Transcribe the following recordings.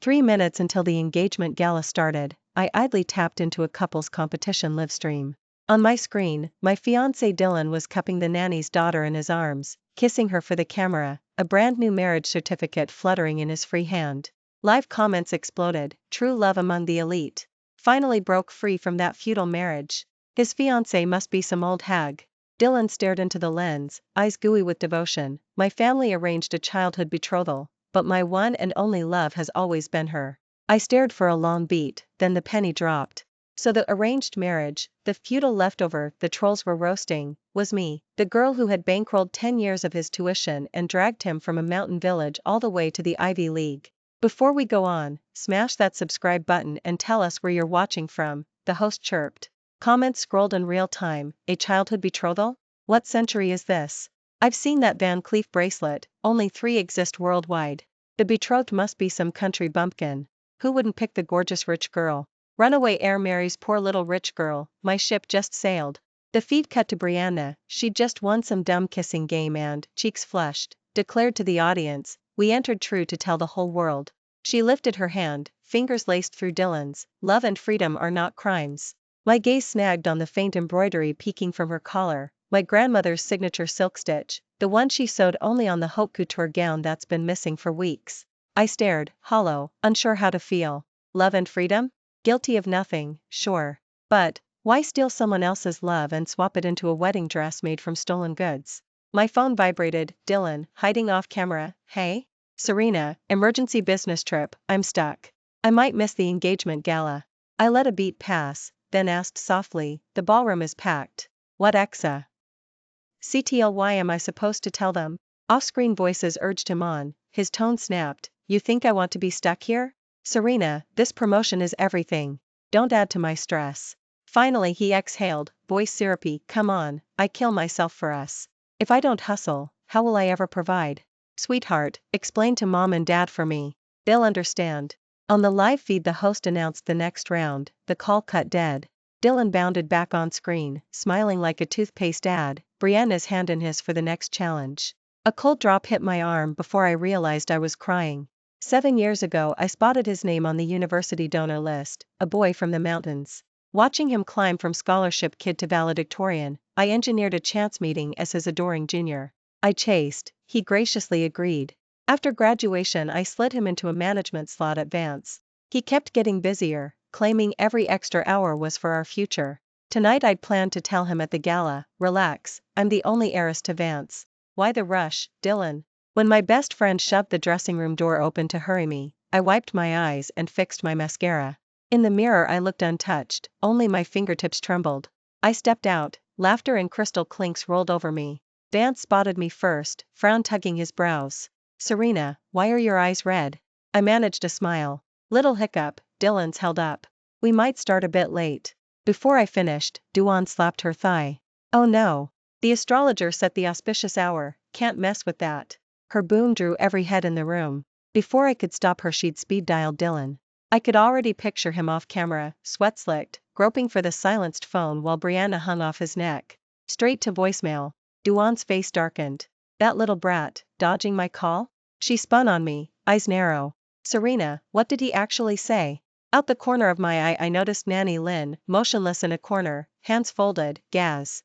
3 minutes until the engagement gala started, I idly tapped into a couples competition livestream. On my screen, my fiancé Dylan was cupping the nanny's daughter in his arms, kissing her for the camera, a brand new marriage certificate fluttering in his free hand. Live comments exploded, true love among the elite. Finally broke free from that feudal marriage. His fiancée must be some old hag. Dylan stared into the lens, eyes gooey with devotion. My family arranged a childhood betrothal, but my one and only love has always been her. I stared for a long beat, then the penny dropped. So the arranged marriage, the feudal leftover the trolls were roasting, was me, the girl who had bankrolled 10 years of his tuition and dragged him from a mountain village all the way to the Ivy League. Before we go on, smash that subscribe button and tell us where you're watching from, the host chirped. Comments scrolled in real time. A childhood betrothal? What century is this? I've seen that Van Cleef bracelet, only 3 exist worldwide. The betrothed must be some country bumpkin. Who wouldn't pick the gorgeous rich girl? Runaway heir marries poor little rich girl, my ship just sailed. The feed cut to Brianna, she'd just won some dumb kissing game and, cheeks flushed, declared to the audience, we entered true to tell the whole world. She lifted her hand, fingers laced through Dylan's, love and freedom are not crimes. My gaze snagged on the faint embroidery peeking from her collar, my grandmother's signature silk stitch, the one she sewed only on the haute couture gown that's been missing for weeks. I stared, hollow, unsure how to feel. Love and freedom? Guilty of nothing, sure. But, why steal someone else's love and swap it into a wedding dress made from stolen goods? My phone vibrated. Dylan, hiding off camera, hey? Serena, emergency business trip, I'm stuck. I might miss the engagement gala. I let a beat pass, then asked softly, the ballroom is packed. What exa? CTLY am I supposed to tell them? Off-screen voices urged him on, his tone snapped, you think I want to be stuck here? Serena, this promotion is everything. Don't add to my stress. Finally he exhaled, voice syrupy, come on, I kill myself for us. If I don't hustle, how will I ever provide? Sweetheart, explain to mom and dad for me. They'll understand. On the live feed the host announced the next round, the call cut dead. Dylan bounded back on screen, smiling like a toothpaste ad, Brianna's hand in his for the next challenge. A cold drop hit my arm before I realized I was crying. 7 years ago I spotted his name on the university donor list, a boy from the mountains. Watching him climb from scholarship kid to valedictorian, I engineered a chance meeting as his adoring junior. I chased, he graciously agreed. After graduation I slid him into a management slot at Vance. He kept getting busier, claiming every extra hour was for our future. Tonight I'd planned to tell him at the gala, relax, I'm the only heiress to Vance. Why the rush, Dylan? When my best friend shoved the dressing room door open to hurry me, I wiped my eyes and fixed my mascara. In the mirror I looked untouched, only my fingertips trembled. I stepped out, laughter and crystal clinks rolled over me. Vance spotted me first, frown tugging his brows. Serena, why are your eyes red? I managed a smile. Little hiccup, Dylan's held up. We might start a bit late. Before I finished, Duan slapped her thigh. Oh no. The astrologer set the auspicious hour, can't mess with that. Her boom drew every head in the room. Before I could stop her she'd speed dialed Dylan. I could already picture him off camera, sweat slicked, groping for the silenced phone while Brianna hung off his neck. Straight to voicemail. Duan's face darkened. That little brat, dodging my call? She spun on me, eyes narrow. Serena, what did he actually say? Out the corner of my eye I noticed Nanny Lynn, motionless in a corner, hands folded, gaz.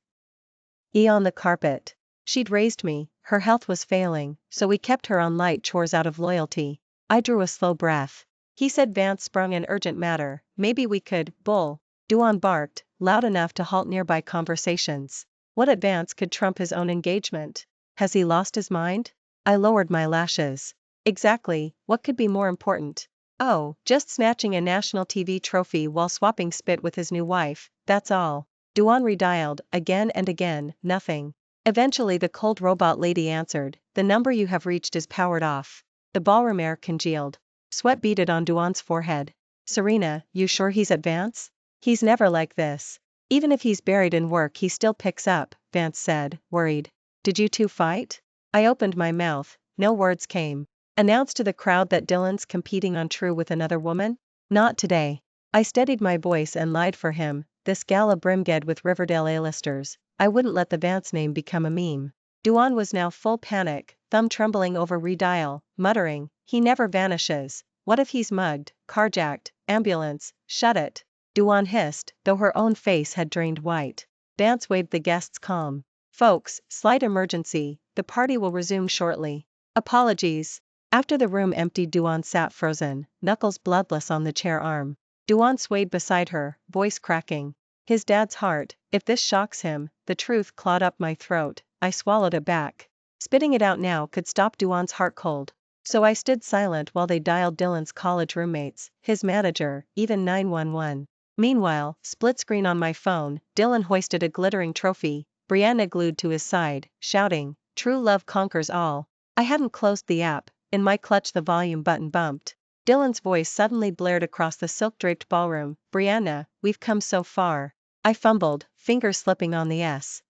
On the carpet. She'd raised me, her health was failing, so we kept her on light chores out of loyalty. I drew a slow breath. He said Vance sprung an urgent matter, maybe we could, bull. Duan barked, loud enough to halt nearby conversations. What advance could trump his own engagement? Has he lost his mind? I lowered my lashes. Exactly, what could be more important? Oh, just snatching a national TV trophy while swapping spit with his new wife, that's all. Duan redialed, again and again, nothing. Eventually the cold robot lady answered, the number you have reached is powered off. The ballroom air congealed. Sweat beaded on Duan's forehead. Serena, you sure he's at Vance? He's never like this. Even if he's buried in work he still picks up, Vance said, worried. Did you two fight? I opened my mouth, no words came. Announce to the crowd that Dylan's competing on True with another woman? Not today. I steadied my voice and lied for him, this gala brimged with Riverdale A-listers. I wouldn't let the Vance name become a meme. Duan was now full panic, thumb trembling over redial, muttering, he never vanishes. What if he's mugged, carjacked, ambulance, shut it. Duan hissed, though her own face had drained white. Vance waved the guests calm. Folks, slight emergency, the party will resume shortly. Apologies. After the room emptied, Duan sat frozen, knuckles bloodless on the chair arm. Duan swayed beside her, voice cracking. His dad's heart, if this shocks him, the truth clawed up my throat, I swallowed it back. Spitting it out now could stop Duan's heart cold. So I stood silent while they dialed Dylan's college roommates, his manager, even 911. Meanwhile, split screen on my phone, Dylan hoisted a glittering trophy, Brianna glued to his side, shouting, "True love conquers all." I hadn't closed the app, in my clutch the volume button bumped. Dylan's voice suddenly blared across the silk-draped ballroom, "Brianna, we've come so far." I fumbled, fingers slipping on the S.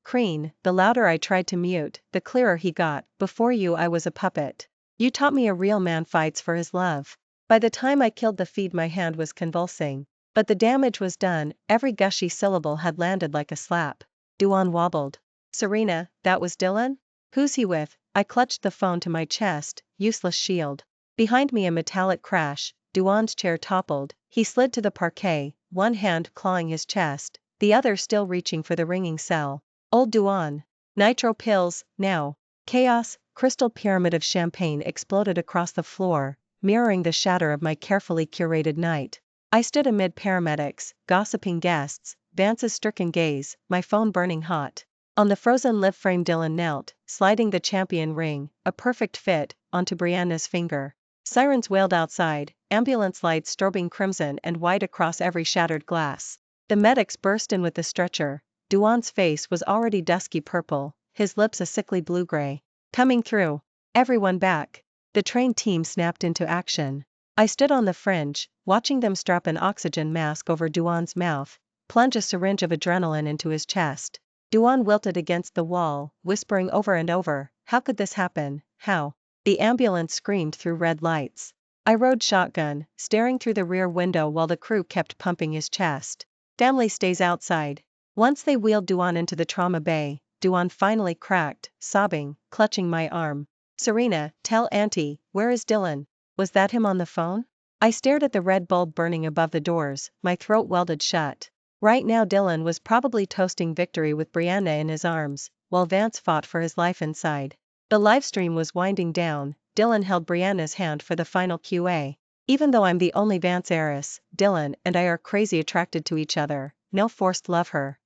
Crane. The louder I tried to mute, the clearer he got. "Before you I was a puppet. You taught me a real man fights for his love." By the time I killed the feed my hand was convulsing. But the damage was done, every gushy syllable had landed like a slap. Duan wobbled. "Serena, that was Dylan? Who's he with?" I clutched the phone to my chest, useless shield. Behind me a metallic crash, Duan's chair toppled, he slid to the parquet, one hand clawing his chest, the other still reaching for the ringing cell. Old Duan. Nitro pills, now. Chaos, crystal pyramid of champagne exploded across the floor, mirroring the shatter of my carefully curated night. I stood amid paramedics, gossiping guests, Vance's stricken gaze, my phone burning hot. On the frozen live frame Dylan knelt, sliding the champion ring, a perfect fit, onto Brianna's finger. Sirens wailed outside, ambulance lights strobing crimson and white across every shattered glass. The medics burst in with the stretcher. Duan's face was already dusky purple, his lips a sickly blue-gray. "Coming through. Everyone back." The trained team snapped into action. I stood on the fringe, watching them strap an oxygen mask over Duan's mouth, plunge a syringe of adrenaline into his chest. Duan wilted against the wall, whispering over and over, "How could this happen? How?" The ambulance screamed through red lights. I rode shotgun, staring through the rear window while the crew kept pumping his chest. "Family stays outside." Once they wheeled Duan into the trauma bay, Duan finally cracked, sobbing, clutching my arm. "Serena, tell Auntie, where is Dylan? Was that him on the phone?" I stared at the red bulb burning above the doors, my throat welded shut. Right now Dylan was probably toasting victory with Brianna in his arms, while Vance fought for his life inside. The livestream was winding down, Dylan held Brianna's hand for the final QA. Even though I'm the only Vance heiress, Dylan and I are crazy attracted to each other, no forced love her.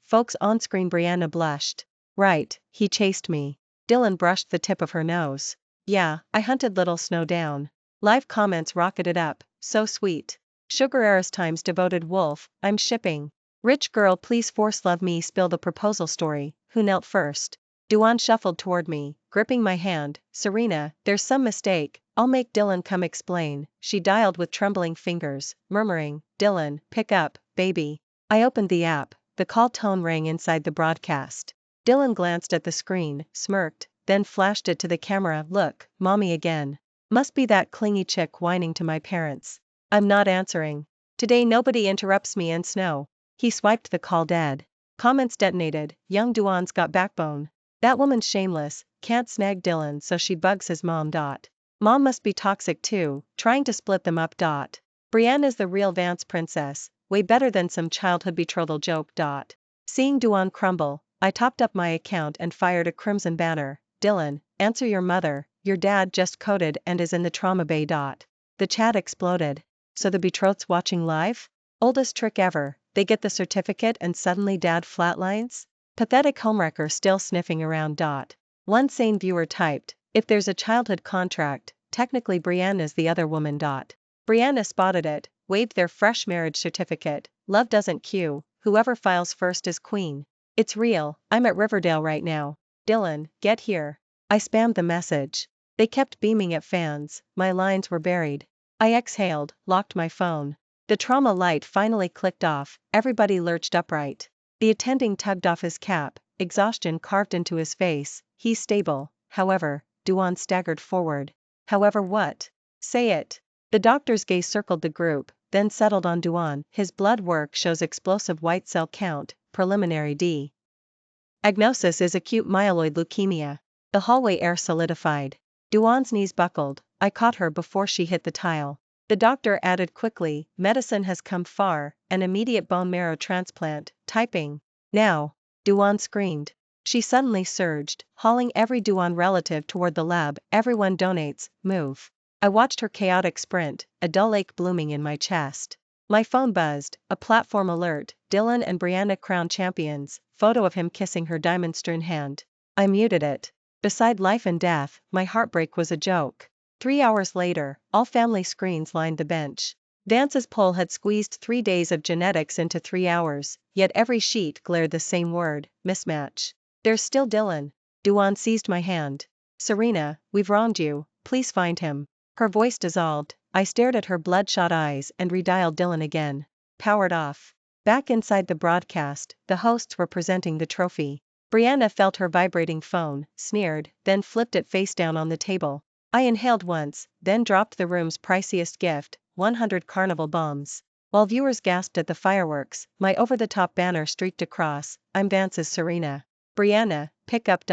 Folks on screen. Brianna blushed. "Right, he chased me." Dylan brushed the tip of her nose. "Yeah, I hunted little Snow down." Live comments rocketed up, "So sweet. Sugar heiress times devoted wolf, I'm shipping." "Rich girl please force love me." Spill the proposal story, who knelt first? Duan shuffled toward me, gripping my hand. "Serena, there's some mistake, I'll make Dylan come explain." She dialed with trembling fingers, murmuring, "Dylan, pick up, baby." I opened the app, the call tone rang inside the broadcast. Dylan glanced at the screen, smirked, then flashed it to the camera. "Look, mommy again. Must be that clingy chick whining to my parents." I'm not answering. Today nobody interrupts me and Snow. He swiped the call dead. Comments detonated, "Young Duan's got backbone. That woman's shameless, can't snag Dylan so she bugs his mom. Mom must be toxic too, trying to split them up. Brianna's the real Vance princess, way better than some childhood betrothal joke. Seeing Duan crumble, I topped up my account and fired a crimson banner. "Dylan, answer your mother, your dad just coded and is in the trauma bay. The chat exploded. So the betrothed's watching live? Oldest trick ever, they get the certificate and suddenly dad flatlines? Pathetic homewrecker still sniffing around. One sane viewer typed, "If there's a childhood contract, technically Brianna's the other woman. Brianna spotted it, waved their fresh marriage certificate. "Love doesn't queue, whoever files first is queen." It's real, I'm at Riverdale right now. Dylan, get here. I spammed the message. They kept beaming at fans, my lines were buried. I exhaled, locked my phone. The trauma light finally clicked off, everybody lurched upright. The attending tugged off his cap, exhaustion carved into his face. "He's stable, however." Duan staggered forward. "However what? Say it." The doctor's gaze circled the group, then settled on Duan. "His blood work shows explosive white cell count, preliminary diagnosis is acute myeloid leukemia." The hallway air solidified. Duan's knees buckled, I caught her before she hit the tile. The doctor added quickly, medicine has come far, an immediate bone marrow transplant, typing. Now. Duan screamed. She suddenly surged, hauling every Duan relative toward the lab. Everyone donates, move. I watched her chaotic sprint, a dull ache blooming in my chest. My phone buzzed, a platform alert, Dylan and Brianna crowned champions, photo of him kissing her diamond-strewn hand. I muted it. Beside life and death, my heartbreak was a joke. 3 hours later, all family screens lined the bench. Vance's poll had squeezed 3 days of genetics into 3 hours, yet every sheet glared the same word, mismatch. There's still Dylan. Duan seized my hand. Serena, we've wronged you, please find him. Her voice dissolved. I stared at her bloodshot eyes and redialed Dylan again. Powered off. Back inside the broadcast, the hosts were presenting the trophy. Brianna felt her vibrating phone, sneered, then flipped it face down on the table. I inhaled once, then dropped the room's priciest gift, 100 carnival bombs. While viewers gasped at the fireworks, my over-the-top banner streaked across, I'm Vance's Serena. Brianna, pick up.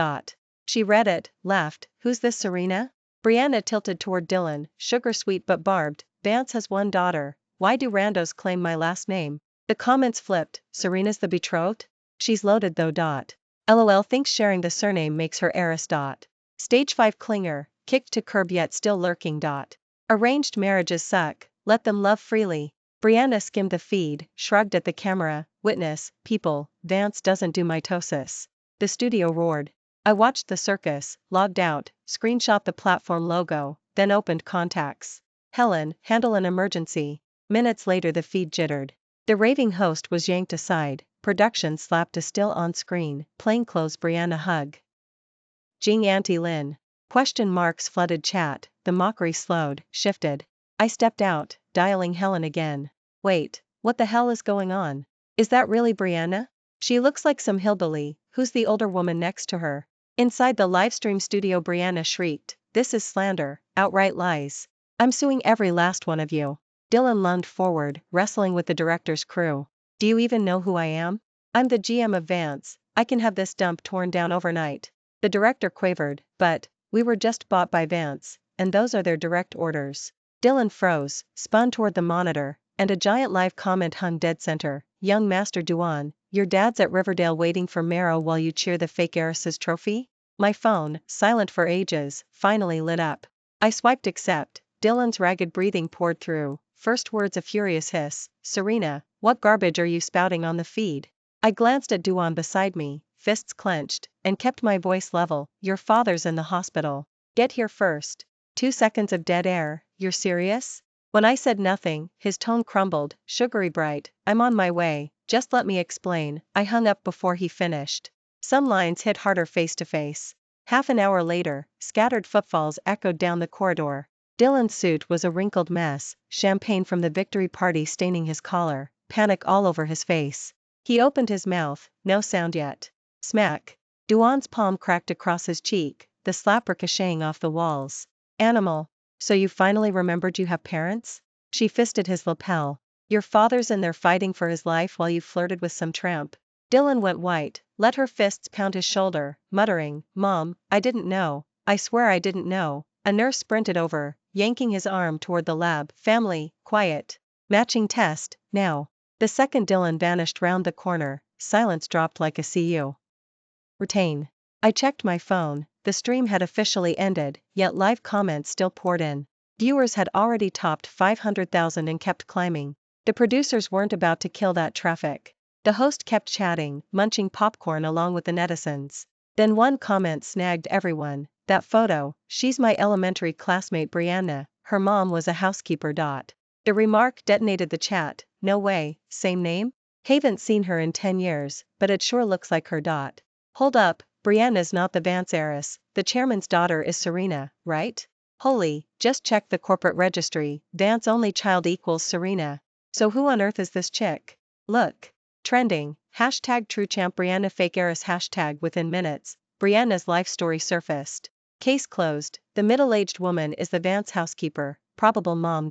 She read it, laughed, who's this Serena? Brianna tilted toward Dylan, sugar-sweet but barbed, Vance has one daughter, why do randos claim my last name? The comments flipped, Serena's the betrothed? She's loaded though. LOL thinks sharing the surname makes her heiress. Stage 5 clinger, kicked to curb yet still lurking. Arranged marriages suck, let them love freely. Brianna skimmed the feed, shrugged at the camera, witness, people, Vance doesn't do mitosis. The studio roared. I watched the circus, logged out, screenshot the platform logo, then opened contacts. Helen, handle an emergency. Minutes later the feed jittered. The raving host was yanked aside, production slapped a still on-screen, plainclothes Brianna hug. Jing Auntie Lin. Question marks flooded chat, the mockery slowed, shifted. I stepped out, dialing Helen again. Wait, what the hell is going on? Is that really Brianna? She looks like some hillbilly, who's the older woman next to her? Inside the livestream studio Brianna shrieked, this is slander, outright lies. I'm suing every last one of you. Dylan lunged forward, wrestling with the director's crew. Do you even know who I am? I'm the GM of Vance, I can have this dump torn down overnight. The director quavered, but, we were just bought by Vance, and those are their direct orders. Dylan froze, spun toward the monitor, and a giant live comment hung dead center. Young Master Duan, your dad's at Riverdale waiting for Marrow while you cheer the fake heiress's trophy? My phone, silent for ages, finally lit up. I swiped accept. Dylan's ragged breathing poured through. First words a furious hiss. Serena, what garbage are you spouting on the feed? I glanced at Duan beside me, fists clenched, and kept my voice level. Your father's in the hospital. Get here first. 2 seconds of dead air. You're serious? When I said nothing, his tone crumbled, sugary bright. I'm on my way, just let me explain. I hung up before he finished. Some lines hit harder face to face. Half an hour later, scattered footfalls echoed down the corridor. Dylan's suit was a wrinkled mess, champagne from the victory party staining his collar, panic all over his face. He opened his mouth, no sound yet. Smack. Duan's palm cracked across his cheek, the slap ricocheting off the walls. Animal. So you finally remembered you have parents? She fisted his lapel. Your father's in there fighting for his life while you flirted with some tramp. Dylan went white, let her fists pound his shoulder, muttering, Mom, I didn't know, I swear I didn't know. A nurse sprinted over, yanking his arm toward the lab. Family, quiet. Matching test, now. The second Dylan vanished round the corner, silence dropped like a CU. Retain. I checked my phone, the stream had officially ended, yet live comments still poured in. Viewers had already topped 500,000 and kept climbing. The producers weren't about to kill that traffic. The host kept chatting, munching popcorn along with the netizens. Then one comment snagged everyone. That photo, she's my elementary classmate Brianna, her mom was a housekeeper. The remark detonated the chat, no way, same name? Haven't seen her in 10 years, but it sure looks like her. Hold up, Brianna's not the Vance heiress, the chairman's daughter is Serena, right? Holy, just check the corporate registry, Vance only child equals Serena. So who on earth is this chick? Look. Trending, hashtag TrueChamp Brianna fake heiress hashtag within minutes, Brianna's life story surfaced. Case closed, the middle-aged woman is the Vance housekeeper, probable mom.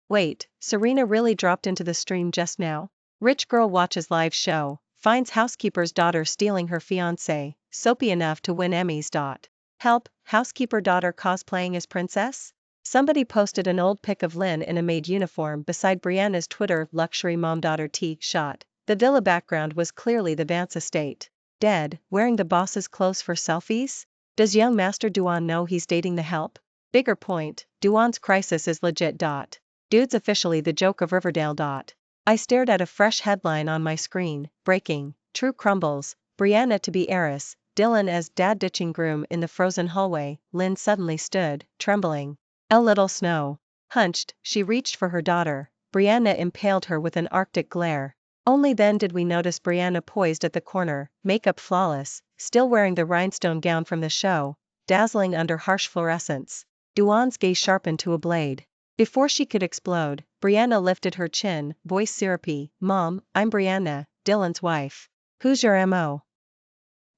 Wait, Serena really dropped into the stream just now? Rich girl watches live show, finds housekeeper's daughter stealing her fiancé, soapy enough to win Emmys. Help, housekeeper daughter cosplaying as princess? Somebody posted an old pic of Lynn in a maid uniform beside Brianna's Twitter luxury mom-daughter shot. The villa background was clearly the Vance estate. Dead, wearing the boss's clothes for selfies? Does young Master Duan know he's dating the help? Bigger point, Duan's crisis is legit. Dude's officially the joke of Riverdale. I stared at a fresh headline on my screen, breaking, true crumbles, Brianna to be heiress, Dylan as dad ditching groom in the frozen hallway. Lynn suddenly stood, trembling. A little snow. Hunched, she reached for her daughter. Brianna impaled her with an arctic glare. Only then did we notice Brianna poised at the corner, makeup flawless, still wearing the rhinestone gown from the show, dazzling under harsh fluorescence. Duan's gaze sharpened to a blade. Before she could explode, Brianna lifted her chin, voice syrupy. Mom, I'm Brianna, Dylan's wife. Who's your M.O.?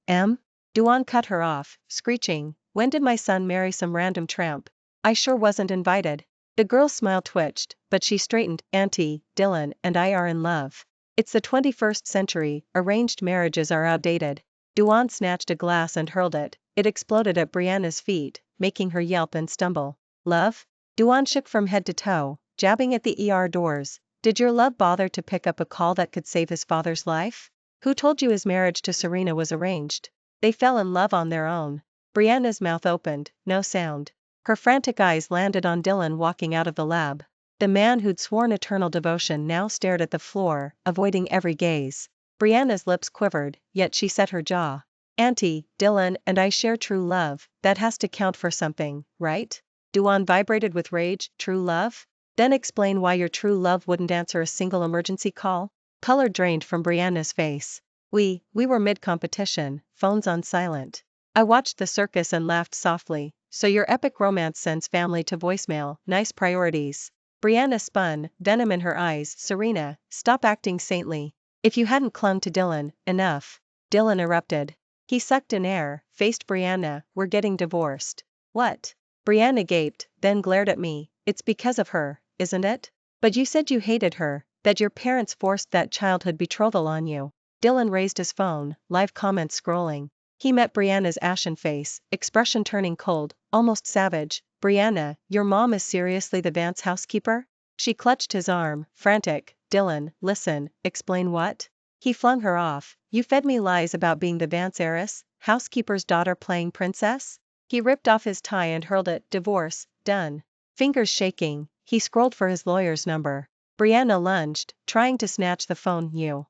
M? Duan cut her off, screeching, when did my son marry some random tramp? I sure wasn't invited. The girl's smile twitched, but she straightened. Auntie, Dylan and I are in love. It's the 21st century, arranged marriages are outdated. Duan snatched a glass and hurled it. It exploded at Brianna's feet, making her yelp and stumble. Love? Duan shook from head to toe, jabbing at the ER doors. Did your love bother to pick up a call that could save his father's life? Who told you his marriage to Serena was arranged? They fell in love on their own. Brianna's mouth opened, no sound. Her frantic eyes landed on Dylan walking out of the lab. The man who'd sworn eternal devotion now stared at the floor, avoiding every gaze. Brianna's lips quivered, yet she set her jaw. Auntie, Dylan and I share true love, that has to count for something, right? Duan vibrated with rage. True love? Then explain why your true love wouldn't answer a single emergency call? Color drained from Brianna's face. We were mid-competition, phones on silent. I watched the circus and laughed softly. So your epic romance sends family to voicemail, nice priorities. Brianna spun, venom in her eyes. Serena, stop acting saintly. If you hadn't clung to Dylan, enough. Dylan erupted. He sucked in air, faced Brianna. We're getting divorced. What? Brianna gaped, then glared at me. It's because of her, isn't it? But you said you hated her, that your parents forced that childhood betrothal on you. Dylan raised his phone, live comments scrolling. He met Brianna's ashen face, expression turning cold, almost savage. Brianna, your mom is seriously the Vance housekeeper? She clutched his arm, frantic. Dylan, listen, explain what? He flung her off. You fed me lies about being the Vance heiress, housekeeper's daughter playing princess? He ripped off his tie and hurled it. Divorce, done. Fingers shaking, he scrolled for his lawyer's number. Brianna lunged, trying to snatch the phone. You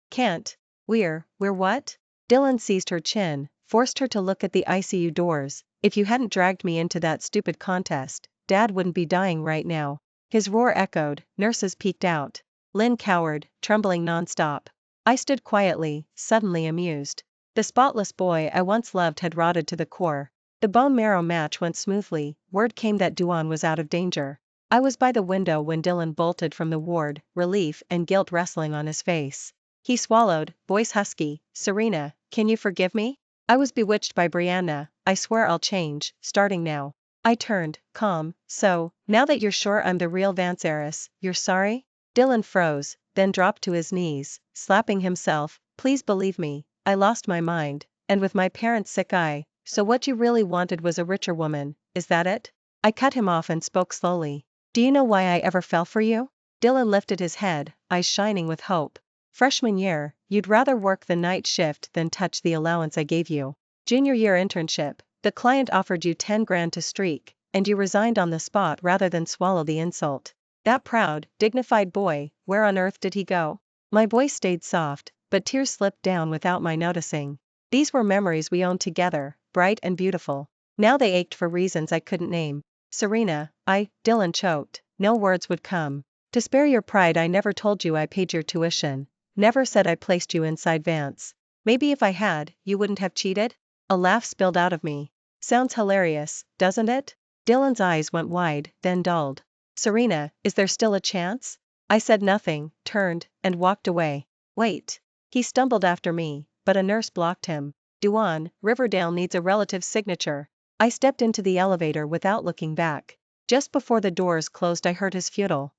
can't. We're what? Dylan seized her chin, forced her to look at the ICU doors. If you hadn't dragged me into that stupid contest, Dad wouldn't be dying right now. His roar echoed, nurses peeked out. Lynn cowered, trembling nonstop. I stood quietly, suddenly amused. The spotless boy I once loved had rotted to the core. The bone marrow match went smoothly. Word came that Duan was out of danger. I was by the window when Dylan bolted from the ward, relief and guilt wrestling on his face. He swallowed, voice husky. Serena, can you forgive me? I was bewitched by Brianna. I swear I'll change, starting now. I turned, calm. So, now that you're sure I'm the real Vance heiress, you're sorry? Dylan froze, then dropped to his knees, slapping himself. Please believe me, I lost my mind, and with my parents' sick eye. So what you really wanted was a richer woman, is that it? I cut him off and spoke slowly. Do you know why I ever fell for you? Dylan lifted his head, eyes shining with hope. Freshman year, you'd rather work the night shift than touch the allowance I gave you. Junior year internship, the client offered you 10 grand to streak, and you resigned on the spot rather than swallow the insult. That proud, dignified boy, where on earth did he go? My voice stayed soft, but tears slipped down without my noticing. These were memories we owned together, bright and beautiful. Now they ached for reasons I couldn't name. Serena, Dylan choked. No words would come. To spare your pride I never told you I paid your tuition. Never said I placed you inside Vance. Maybe if I had, you wouldn't have cheated? A laugh spilled out of me. Sounds hilarious, doesn't it? Dylan's eyes went wide, then dulled. Serena, is there still a chance? I said nothing, turned, and walked away. Wait. He stumbled after me, but a nurse blocked him. Duan, Riverdale needs a relative's signature. I stepped into the elevator without looking back. Just before the doors closed I heard his futile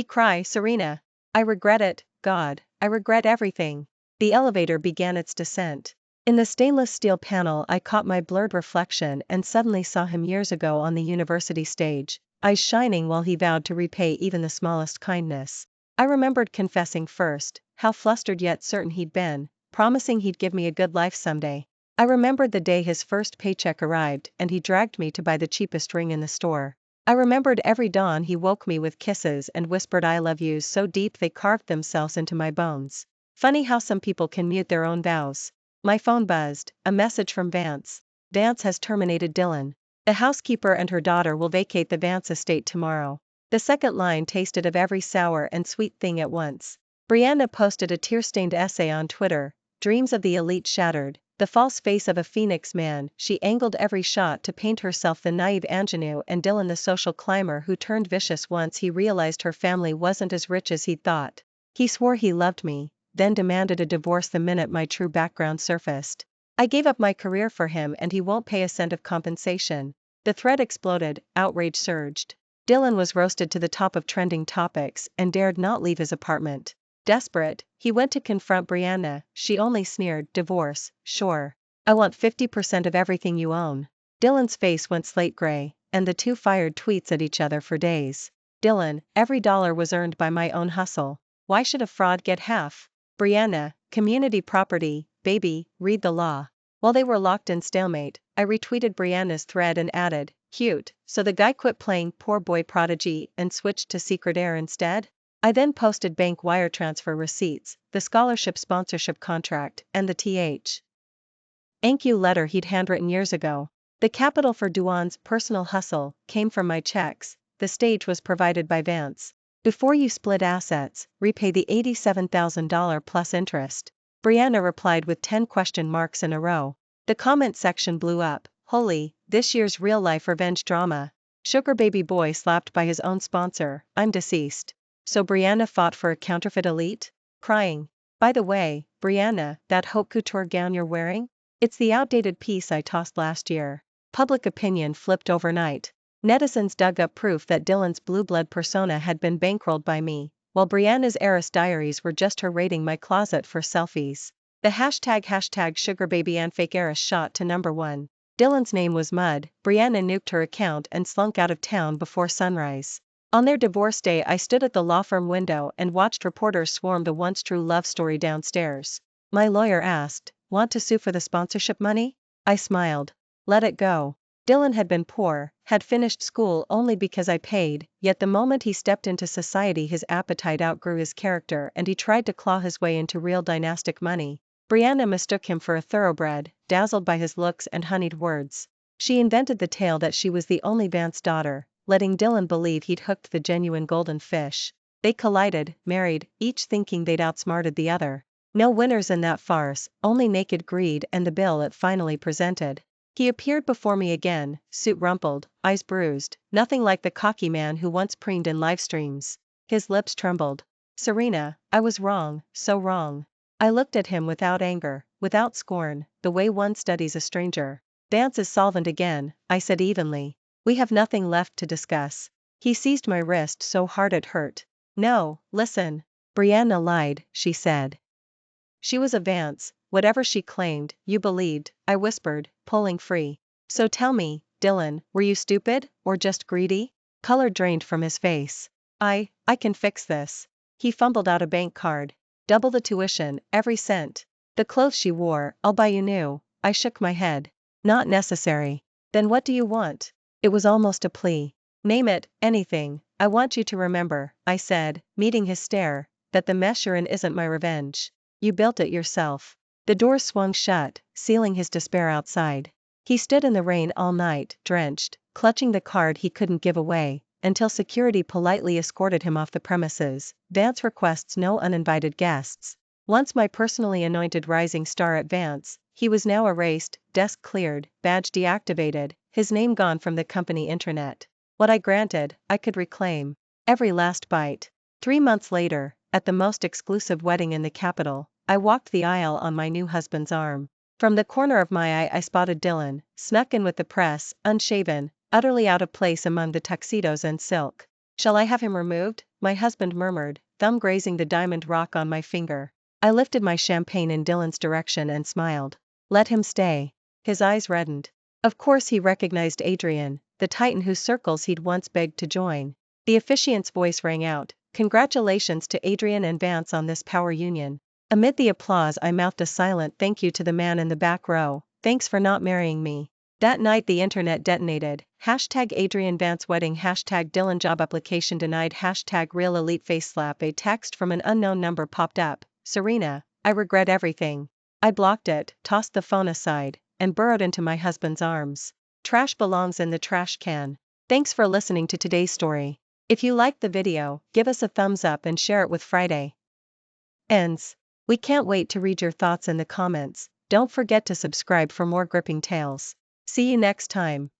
cry. Serena. I regret it, God, I regret everything. The elevator began its descent. In the stainless steel panel I caught my blurred reflection and suddenly saw him years ago on the university stage, eyes shining while he vowed to repay even the smallest kindness. I remembered confessing first, how flustered yet certain he'd been, promising he'd give me a good life someday. I remembered the day his first paycheck arrived and he dragged me to buy the cheapest ring in the store. I remembered every dawn he woke me with kisses and whispered I love yous so deep they carved themselves into my bones. Funny how some people can mute their own vows. My phone buzzed, a message from Vance. Vance has terminated Dylan. The housekeeper and her daughter will vacate the Vance estate tomorrow. The second line tasted of every sour and sweet thing at once. Brianna posted a tear-stained essay on Twitter, dreams of the elite shattered, the false face of a Phoenix man. She angled every shot to paint herself the naive ingenue and Dylan the social climber who turned vicious once he realized her family wasn't as rich as he'd thought. He swore he loved me, then demanded a divorce the minute my true background surfaced. I gave up my career for him and he won't pay a cent of compensation. The thread exploded, outrage surged. Dylan was roasted to the top of trending topics and dared not leave his apartment. Desperate, he went to confront Brianna. She only sneered, divorce, sure. I want 50% of everything you own. Dylan's face went slate gray, and the two fired tweets at each other for days. Dylan, every dollar was earned by my own hustle. Why should a fraud get half? Brianna, community property, baby, read the law. While they were locked in stalemate, I retweeted Brianna's thread and added, cute, so the guy quit playing poor boy prodigy and switched to Secret Air instead? I then posted bank wire transfer receipts, the scholarship sponsorship contract, and the thank you letter he'd handwritten years ago. The capital for Duan's personal hustle came from my checks. The stage was provided by Vance. Before you split assets, repay the $87,000 plus interest. Brianna replied with 10 question marks in a row. The comment section blew up. Holy, this year's real-life revenge drama. Sugar baby boy slapped by his own sponsor. I'm deceased. So Brianna fought for a counterfeit elite? Crying. By the way, Brianna, that haute couture gown you're wearing? It's the outdated piece I tossed last year. Public opinion flipped overnight. Netizens dug up proof that Dylan's blue blood persona had been bankrolled by me, while Brianna's heiress diaries were just her raiding my closet for selfies. The hashtag sugarbabyandfake heiress shot to #1. Dylan's name was mud. Brianna nuked her account and slunk out of town before sunrise. On their divorce day I stood at the law firm window and watched reporters swarm the once true love story downstairs. My lawyer asked, want to sue for the sponsorship money? I smiled. Let it go. Dylan had been poor, had finished school only because I paid, yet the moment he stepped into society his appetite outgrew his character and he tried to claw his way into real dynastic money. Brianna mistook him for a thoroughbred, dazzled by his looks and honeyed words. She invented the tale that she was the only Vance daughter, letting Dylan believe he'd hooked the genuine golden fish. They collided, married, each thinking they'd outsmarted the other. No winners in that farce, only naked greed and the bill it finally presented. He appeared before me again, suit rumpled, eyes bruised, nothing like the cocky man who once preened in livestreams. His lips trembled. Serena, I was wrong, so wrong. I looked at him without anger, without scorn, the way one studies a stranger. Vance is solvent again, I said evenly. We have nothing left to discuss. He seized my wrist so hard it hurt. No, listen. Brianna lied, she said. She was a Vance, whatever she claimed, you believed, I whispered, pulling free. So tell me, Dylan, were you stupid, or just greedy? Color drained from his face. I can fix this. He fumbled out a bank card. Double the tuition, every cent. The clothes she wore, I'll buy you new. I shook my head. Not necessary. Then what do you want? It was almost a plea. Name it, anything. I want you to remember, I said, meeting his stare, that the mess you're in isn't my revenge. You built it yourself. The door swung shut, sealing his despair outside. He stood in the rain all night, drenched, clutching the card he couldn't give away, until security politely escorted him off the premises. Vance requests no uninvited guests. Once my personally anointed rising star at Vance, he was now erased, desk cleared, badge deactivated, his name gone from the company intranet. What I granted, I could reclaim. Every last bite. 3 months later, at the most exclusive wedding in the capital, I walked the aisle on my new husband's arm. From the corner of my eye I spotted Dylan, snuck in with the press, unshaven, utterly out of place among the tuxedos and silk. Shall I have him removed? My husband murmured, thumb grazing the diamond rock on my finger. I lifted my champagne in Dylan's direction and smiled. Let him stay. His eyes reddened. Of course he recognized Adrian, the titan whose circles he'd once begged to join. The officiant's voice rang out, "Congratulations to Adrian and Vance on this power union." Amid the applause I mouthed a silent thank you to the man in the back row, "Thanks for not marrying me." That night the internet detonated, #Adrian Vance wedding, #Dylan job application denied, #real elite face slap. A text from an unknown number popped up, "Serena, I regret everything." I blocked it, tossed the phone aside, and burrowed into my husband's arms. Trash belongs in the trash can. Thanks for listening to today's story. If you liked the video, give us a thumbs up and share it with Friday Ends. We can't wait to read your thoughts in the comments. Don't forget to subscribe for more gripping tales. See you next time.